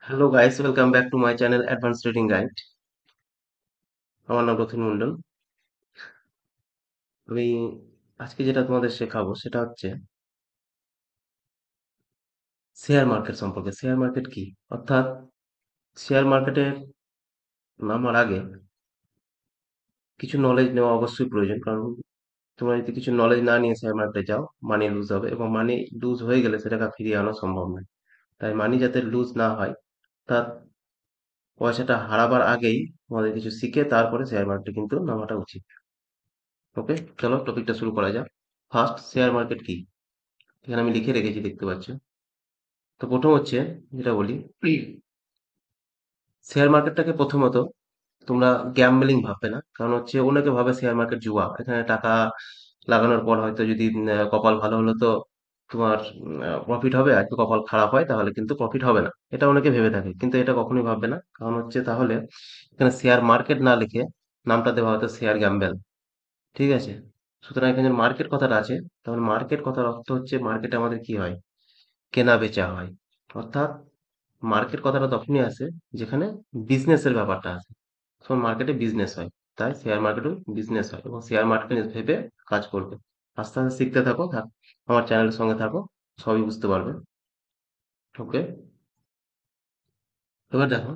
Hello guys, welcome back to my channel Advanced Trading Guide. আমার নাম রথিন মন্ডল। আমি আজকে যেটা তোমাদের শেখাবো সেটা হচ্ছে শেয়ার মার্কেট সম্পর্কে। শেয়ার মার্কেট কি? অর্থাৎ শেয়ার মার্কেটে নামার আগে কিছু নলেজ নেওয়া অবশ্যই প্রয়োজন। কারণ তোমরা যদি কিছু নলেজ না নিয়ে শেয়ার মার্কেটে যাও, মানি লুজ হবে এবং মানি লুজ হয়ে গেলে সেটাকে ফিরিয়ে আনা সম্ভব নয়। তাই মানি যাতে লুজ না হয়, তার পয়সাটা হারাবার আগেই তোমাদের কিছু শিখে তারপরে শেয়ার মার্কেটে কিন্তু নামাটা উচিত। ওকে, চলো টপিকটা শুরু করা যাক। ফার্স্ট, শেয়ার মার্কেট কি? এখানে আমি লিখে রেখেছি, দেখতে পাচ্ছ। তো প্রথম হচ্ছে, যেটা বলি, শেয়ার মার্কেটটাকে প্রথমত তোমরা গ্যাম্বলিং ভাববে না। কারণ হচ্ছে অনেকে ভাবে শেয়ার মার্কেট জুয়া, এখানে টাকা লাগানোর পর হয়তো যদি কপাল ভালো হলো তো তোমার প্রফিট হবে, আর যদি কপাল খারাপ হয় তাহলে কিন্তু প্রফিট হবে না, এটা অনেকে ভেবে থাকে। কিন্তু এটা কখনোই ভাববে না। কারণ হচ্ছে তাহলে এখানে শেয়ার মার্কেট না লিখে নামটা দেওয়া হয়তো শেয়ার গ্যাম্বেল। ঠিক আছে? সুতরাং এখানে মার্কেট কথাটা আছে, তাহলে মার্কেট কথার অর্থ হচ্ছে মার্কেটে আমাদের কি হয়, কেনা বেচা হয়। অর্থাৎ মার্কেট কথাটা তখনই আসে যেখানে বিজনেসের ব্যাপারটা আসে, তখন মার্কেটে বিজনেস হয়। তাই শেয়ার মার্কেটও বিজনেস হয় এবং শেয়ার মার্কেটে ভেবে কাজ করবে। আস্তে আস্তে শিখতে থাকো, আমার চ্যানেলের সঙ্গে থাকো, সবই বুঝতে পারবে। ওকে, এবার দেখো,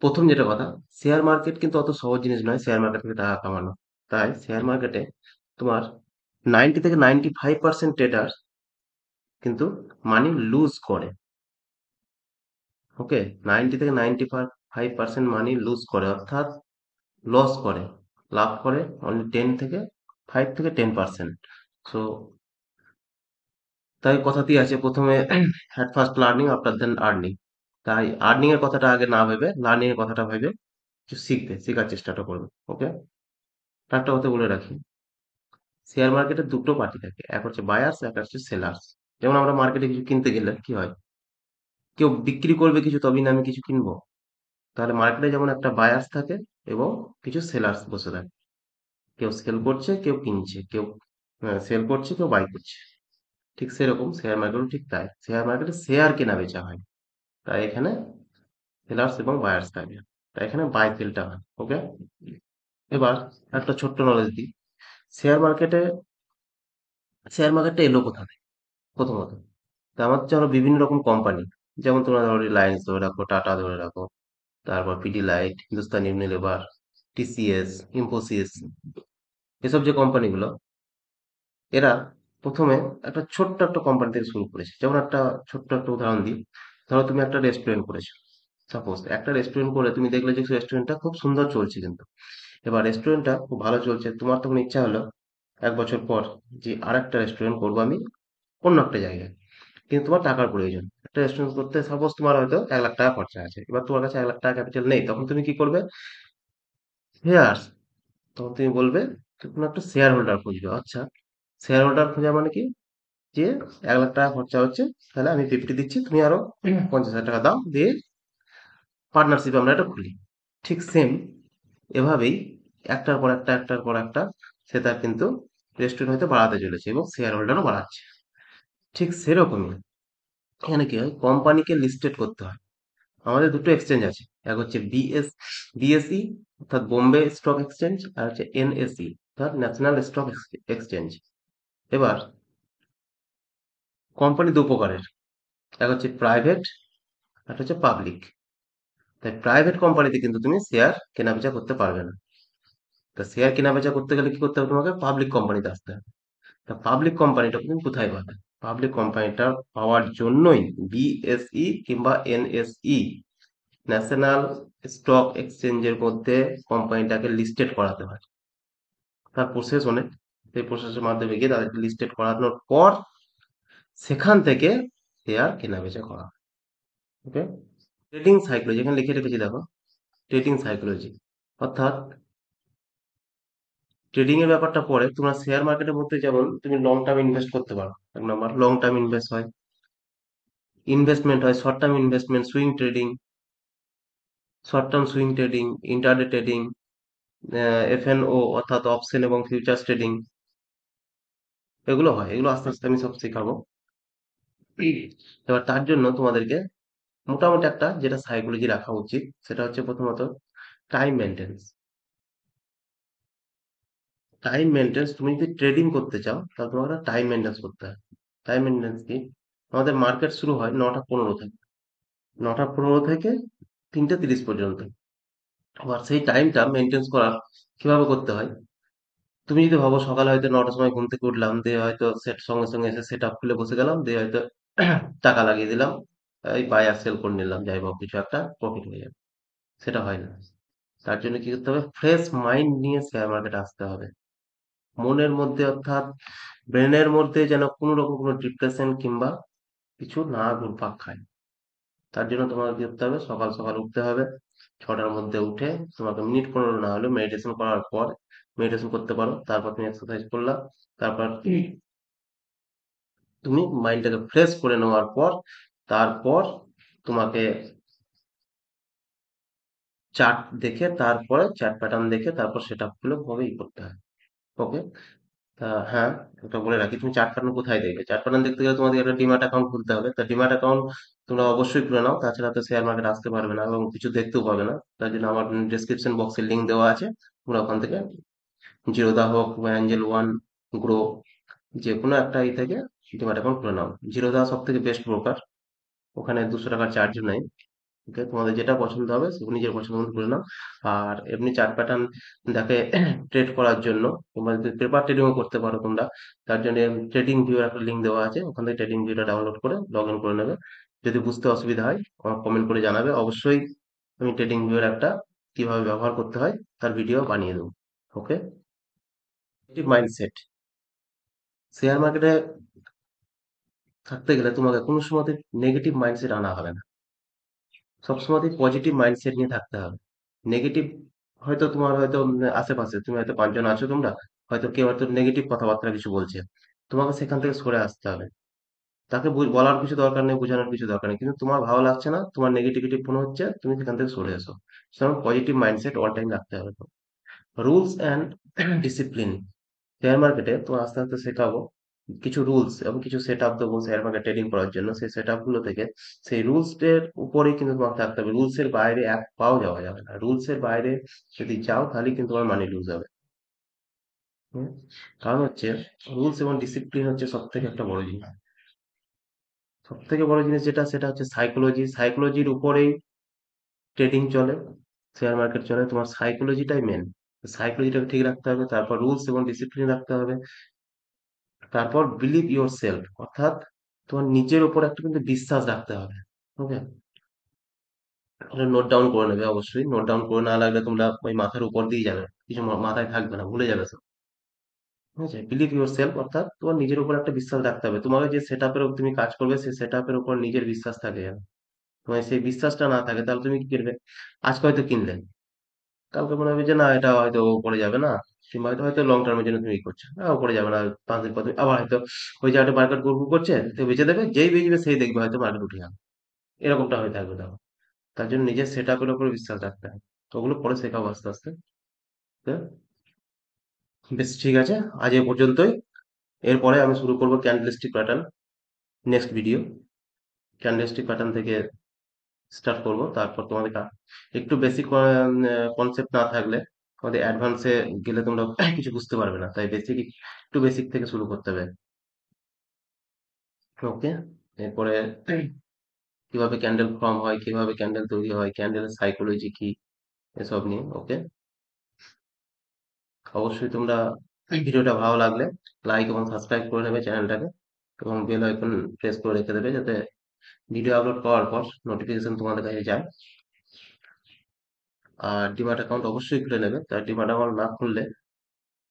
প্রথম যেটা কথা, শেয়ার মার্কেট কিন্তু অত সহজ জিনিস নয় শেয়ার মার্কেট থেকে টাকা কামানো। তাই শেয়ার মার্কেটে তোমার 90 থেকে 95% ট্রেডার কিন্তু মানি লুজ করে। ওকে, 90 থেকে 95% মানি লুজ করে, অর্থাৎ লস করে। লাভ করে অনলি 5 থেকে 10%। সো তাই কথাতেই আছে, প্রথমে হ্যাট first learning after then earning. তাই আর্নিং এর কথাটা আগে না ভেবে লার্নিং এর কথাটা ভেবে কিছু শেখার চেষ্টাটা করবে। ওকে, একটা কথা বলে রাখি, শেয়ার মার্কেটে দুটো পার্টি থাকে, এক হচ্ছে বায়ার্স, এক হচ্ছে সেলার্স। যেমন আমরা মার্কেটে কিছু কিনতে গেলে কি হয়, কেউ বিক্রি করবে কিছু তবেই না আমি কিছু কিনবো। তাহলে মার্কেটে যেমন একটা বায়ার্স থাকে এবং কিছু সেলার্স বসে থাকে, কেউ সেল করছে কেউ কিনছে, কেউ সেল করছে কেউ বাই করছে। ঠিক সেরকম শেয়ার মার্কেটও ঠিক তাই, শেয়ার মার্কেটে শেয়ার কেনা বেচা হয়। তাই এখানে সেলার্স এবং বায়ার্স থাকে, তাই এখানে বাই সেলটা হয়। ওকে, এবার একটা ছোট্ট নলেজ দিই। শেয়ার মার্কেটে শেয়ার মার্কেটটা এলো কোথা থেকে? প্রথমত, তা আমাদের ধরো বিভিন্ন রকম কোম্পানি, যেমন তোমরা ধরো রিলায়েন্স ধরে রাখো, টাটা ধরে রাখো, তারপর পিডিলাইট, হিন্দুস্তান ইউনিলিভার, টিসিএস, ইনফোসিস, এসব যে কোম্পানিগুলো, এরা প্রথমে একটা ছোট্ট একটা কোম্পানি থেকে শুরু করেছে। যেমন একটা ছোট্ট একটা উদাহরণ দিই, ধরো তুমি একটা রেস্টুরেন্ট করেছো। সাপোজ একটা রেস্টুরেন্ট করে তুমি দেখলে যে রেস্টুরেন্টটা খুব সুন্দর চলছে, কিন্তু এবার রেস্টুরেন্টটা খুব ভালো চলছে, তোমার তখন ইচ্ছা হলো 1 বছর পর যে আর একটা রেস্টুরেন্ট করবো আমি অন্য একটা জায়গায়। কিন্তু তোমার টাকার প্রয়োজন, একটা রেস্টুরেন্ট করতে সাপোজ তোমার হয়তো 1 লাখ টাকা খরচা আছে, এবার তোমার কাছে 1 লাখ টাকা ক্যাপিটাল নেই, তখন তুমি কি করবে? শেয়ার। তখন তুমি বলবে, তুমি একটা শেয়ার হোল্ডার খুঁজবে। আচ্ছা, শেয়ার হোল্ডার খোঁজা মানে কি, যে 1 লাখ টাকা খরচা হচ্ছে, তাহলে আমি 50 দিচ্ছি, তুমি আরো 50,000 টাকা দাও, দিয়ে পার্টনারশিপ আমরা এটা খুলি। ঠিক সেম এভাবেই একটার পর একটা একটার পর একটা সে তার কিন্তু রেস্টুরেন্ট হয়তো বাড়াতে চলেছে এবং শেয়ার হোল্ডারও বাড়াচ্ছে। ঠিক সেরকমই এখানে কি হয়, কোম্পানিকে লিস্টেড করতে হয়। আমাদের দুটো এক্সচেঞ্জ আছে, এক হচ্ছে বিএসই অর্থাৎ বোম্বে স্টক এক্সচেঞ্জ, আর হচ্ছে এনএসই অর্থাৎ ন্যাশনাল স্টক এক্সচেঞ্জ। এবার কোম্পানি দু প্রকারের, এক হচ্ছে প্রাইভেট, আর হচ্ছে পাবলিক। তাই প্রাইভেট কোম্পানিতে কিন্তু তুমি শেয়ার কেনাবেচা করতে পারবে না। তা শেয়ার কেনাবেচা করতে গেলে কি করতে হবে, তোমাকে পাবলিক কোম্পানিতে আসতে হবে। তা পাবলিক কোম্পানিটা তুমি কোথায় পাবে? পাবলিক কোম্পানিটা পাওয়ার জন্যই বিএসই কিংবা এনএসই, ন্যাশনাল স্টক এক্সচেঞ্জের মধ্যে কোম্পানিটাকে লিস্টেড করাতে হয়। তার প্রসেস অনেক, সেই প্রসেসের মাধ্যমে গিয়ে তাদেরকে লিস্টেড করানোর পর সেখান থেকে শেয়ার কেনাবেচা করা। ওকে, ট্রেডিং সাইকোলজি এখানে লিখে রেখেছি, দেখো, ট্রেডিং সাইকোলজি অর্থাৎ ট্রেডিং এর ব্যাপারটা পরে, তোমরা শেয়ার মার্কেটের মধ্যে যেমন তুমি লং টার্ম ইনভেস্ট করতে পারো, 1 নম্বর লং টার্ম ইনভেস্টমেন্ট হয়, short term investment, swing trading, short term swing trading, intraday trading, F&O অর্থাৎ অপশন এবং ফিউচার্স ট্রেডিং, এগুলো হয়। এগুলো আস্তে আস্তে আমি সব শেখাবো। এবার তার জন্য তোমাদেরকে মোটামুটি একটা যেটা সাইকোলজি রাখা উচিত সেটা হচ্ছে প্রথমত টাইম মেনটেন্স। টাইম মেনটেন্স, তুমি যদি ট্রেডিং করতে চাও তাহলে তোমাকে টাইম মেনটেন্স করতে হয়। টাইম মেনটেন্স কি? আমাদের মার্কেট শুরু হয় 9টা 15 থেকে, 9টা 15 থেকে 3টে 30 পর্যন্ত। আবার সেই টাইমটা মেনটেন্স করা কিভাবে করতে হয়? তুমি যদি ভাবো সকালে হয়তো 9টার সময় ঘুম থেকে উঠলাম, দিয়ে হয়তো সঙ্গে সঙ্গে এসে সেট আপ খুলে বসে গেলাম, দিয়ে হয়তো টাকা লাগিয়ে দিলাম, এই বাই আর সেল করে নিলাম, যাই হোক কিছু একটা প্রফিট হয়ে যাবে, সেটা হয় না। তার জন্য কি করতে হবে? ফ্রেশ মাইন্ড নিয়ে শেয়ার মার্কেটে আসতে হবে। মনের মধ্যে অর্থাৎ ব্রেনের মধ্যে যেন কোনো রকম কোনো ডিপ্রেশন কিংবা কিছু না ঘুরপাক খায়। তার জন্য তোমাকে কি করতে হবে? সকাল সকাল উঠতে হবে। 6টার মধ্যে উঠে তোমাকে মিনিট 15 না হলেও মেডিটেশন করার পর, মেডিটেশন করতে পারো, তারপর তুমি এক্সারসাইজ করলা, তারপর তুমি মাইন্ডটাকে ফ্রেশ করে নেওয়ার পর, তারপর তোমাকে চার্ট দেখে, তারপরে চার্ট প্যাটার্ন দেখে তারপর সেটা গুলো ভাবেই করতে হয়। ওকে। হ্যাঁ, ওটা বলে রাখি, তুমি চার্ট প্যাটার্ন কোথায় দেখবে? চার্ট প্যাটার্ন দেখতে গেলে তোমাদের একটা ডিম্যাট অ্যাকাউন্ট খুলতে হবে। তা ডিম্যাট অ্যাকাউন্ট তোমরা অবশ্যই খুলে নাও, তাছাড়া তো শেয়ার মার্কেট আসতে পারবে না এবং কিছু দেখতেও পাবে না। তার জন্য আমার ডেসক্রিপশন বক্সে লিঙ্ক দেওয়া আছে, তোমরা ওখান থেকে জিরোদা হোক বা অ্যাঞ্জেল ওয়ান, গ্রো, যে কোনো একটা থেকে ডিম্যাট অ্যাকাউন্ট খুলে নাও। জিরোদা সব থেকে বেস্ট ব্রোকার, ওখানে 200 টাকার চার্জ নেই। ওকে, তোমাদের যেটা পছন্দ হবে সেগুলো নিজের পছন্দ মতো করে নাও। আর এমনি চার্ট প্যাটার্ন দেখে ট্রেড করার জন্য তোমরা যদি পেপার ট্রেডিংও করতে পারো তোমরা, তার জন্য ট্রেডিং ভিউ একটা লিঙ্ক দেওয়া আছে, ওখান থেকে ট্রেডিং ভিউটা ডাউনলোড করে লগ ইন করে নেবে। যদি বুঝতে অসুবিধা হয় আমার কমেন্ট করে জানাবে, অবশ্যই আমি ট্রেডিং ভিউর একটা কিভাবে ব্যবহার করতে হয় তার ভিডিও বানিয়ে দেবো। ওকে। মাইন্ডসেট, শেয়ার মার্কেটে থাকতে গেলে তোমাকে কোনো সময় নেগেটিভ মাইন্ডসেট আনা হবে না। সবসময় পজিটিভ মাইন্ডসেট নিয়ে থাকতে হবে। নেগেটিভ, হয়তো তোমার হয়তো আশেপাশে তুমি হয়তো 5 জন আছো, তোমরা হয়তো কেউ হয়তো নেগেটিভ কথাবার্তা কিছু বলছে, তোমাকে সেখান থেকে সরে আসতে হবে। তাকে বলার কিছু দরকার নেই, বোঝানোর কিছু দরকার নেই, কিন্তু তোমার ভালো লাগছে না, তোমার নেগেটিভিটি মনে হচ্ছে, তুমি সেখান থেকে সরে এসো। সুতরাং পজিটিভ মাইন্ডসেট অল টাইম রাখতে হবে। রুলস অ্যান্ড ডিসিপ্লিন, শেয়ার মার্কেটে তো আস্তে আস্তে শেখাবো কিছু রুলস এবং কিছু সেট আপ দেবো শেয়ার মার্কেট ট্রেডিং করার জন্য। সেই সেট আপ গুলো থেকে সেই রুলস এর উপরেই কিন্তু তোমাকে থাকতে হবে। রুলস এর বাইরে এক পাও যাওয়া যাবে না। রুলস এর বাইরে যদি যাও তাহলে কিন্তু তোমার মানি লুজ হবে। হুম? কারণ হচ্ছে রুলস এবং ডিসিপ্লিন হচ্ছে সব থেকে একটা বড় জিনিস। সব থেকে বড় জিনিস যেটা, সেটা হচ্ছে সাইকোলজি। সাইকোলজির উপরেই ট্রেডিং চলে, শেয়ার মার্কেট চলে। তোমার সাইকোলজিটাই মেন। সাইকোলজিটাকে ঠিক রাখতে হবে, তারপর রুলস এবং ডিসিপ্লিন রাখতে হবে, তারপর বিলিভ ইয়োর সেলফ, অর্থাৎ তোমার নিজের উপর একটা কিন্তু বিশ্বাস রাখতে হবে। ওকে, নোট ডাউন করে নেবে, অবশ্যই নোট ডাউন করে না লাগলে তোমরা ওই মাথার উপর দিয়ে যাবে, কিছু মাথায় থাকবে না, ভুলে যাবে সব। ঠিক আছে, বিলিভ ইয়োর সেলফ অর্থাৎ তোমার নিজের উপর একটা বিশ্বাস রাখতে হবে। তোমাকে যে সেট আপের তুমি কাজ করবে সেই সেট আপের উপর নিজের বিশ্বাস থাকে যেন। তোমার সেই বিশ্বাসটা না থাকে তাহলে তুমি কি করবে? আজকে হয়তো কিনলে, কালকে মনে হবে যে না এটা হয়তো পড়ে যাবে না, কিংবা হয়তো হয়তো লং টার্মের জন্য তুমি ই করছো, পড়ে যাবে না, 5 দিন পর তুমি আবার হয়তো ওই জায়গাটা মার্কেট গ্রো করছে তো বেঁচে দেবে, যেই বেচবে সেই দেখবে হয়তো মার্কেট উঠে যাবে, এরকমটা হয়ে থাকবে তখন। তার জন্য নিজের সেট আপের উপরে বিশ্বাস রাখতে হয়। তো ওগুলো পরে শেখাবো আস্তে আস্তে। তো বেশ, ঠিক আছে, আজ এ পর্যন্তই। এরপরে আমি শুরু করবো candlestick pattern, next video. Candlestick pattern থেকে স্টার্ট করব, তারপর তোমাদের একটু বেসিক কনসেপ্ট না থাকলে তোমাদের অ্যাডভান্সে গেলে তোমরা কিছু বুঝতে পারবে না, তাই বেসিক, একটু বেসিক থেকে শুরু করতে হবে। ওকে। এরপরে কিভাবে ক্যান্ডেল ফর্ম হয়, কিভাবে ক্যান্ডেল তৈরি হয়, ক্যান্ডেলের সাইকোলজি কি, এসব নিয়ে। ওকে। অবশ্যই তোমরা ভিডিওটা ভালো লাগলে লাইক এবং সাবস্ক্রাইব করে নেবে চ্যানেলটাকে, এবং বেল আইকন প্রেস করে রেখে দেবে যাতে ভিডিও আপলোড করার পর নোটিফিকেশন তোমাদের কাছে যায়। আর ডিমার্ট অ্যাকাউন্ট অবশ্যই খুলে নেবে, তাই ডিমার্ট অ্যাকাউন্ট না খুললে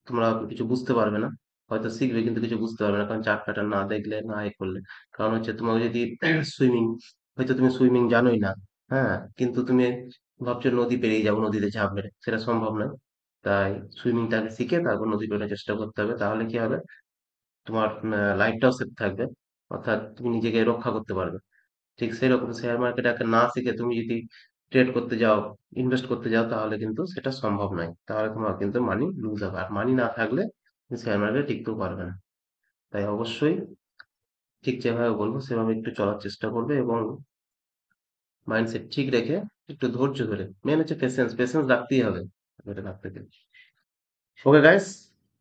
তোমরা কিছু বুঝতে পারবে না। হয়তো শিখবে কিন্তু কিছু বুঝতে পারবে না, কারণ চার্ট প্যাটার্ন না দেখলে, না এ করলে। কারণ হচ্ছে তোমাকে যদি সুইমিং, হয়তো তুমি সুইমিং জানোই না, হ্যাঁ, কিন্তু তুমি ভাবছো নদী পেরিয়ে যাবো, নদীতে ঝাঁপ মেরে, সেটা সম্ভব নয়। তাই সুইমিংটাকে শিখে তারপর নদী পেরোনোর চেষ্টা করতে হবে, তাহলে কি হবে? তোমার লাইফটাও সেফ থাকবে, অর্থাৎ তুমি নিজেকে রক্ষা করতে পারবে। ঠিক সেরকম শেয়ার মার্কেটে না শিখে তুমি যদি ট্রেড করতে যাও, ইনভেস্ট করতে যাও, তাহলে কিন্তু সেটা সম্ভব নয়। তাহলে তোমার কিন্তু মানি লুজ হবে, আর মানি না থাকলে শেয়ার মার্কেটে টিকতেও পারবে না। তাই অবশ্যই ঠিক যেভাবে বলবো সেভাবে একটু চলার চেষ্টা করবে, এবং মাইন্ডসেট ঠিক রেখে একটু ধৈর্য ধরে, মেন হচ্ছে পেশেন্স, পেশেন্স রাখতেই হবে এটা রাখতে গেলে। Okay guys,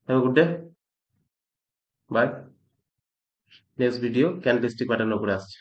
have a good day, bye. Next video candlestick pattern উপরে আসছে।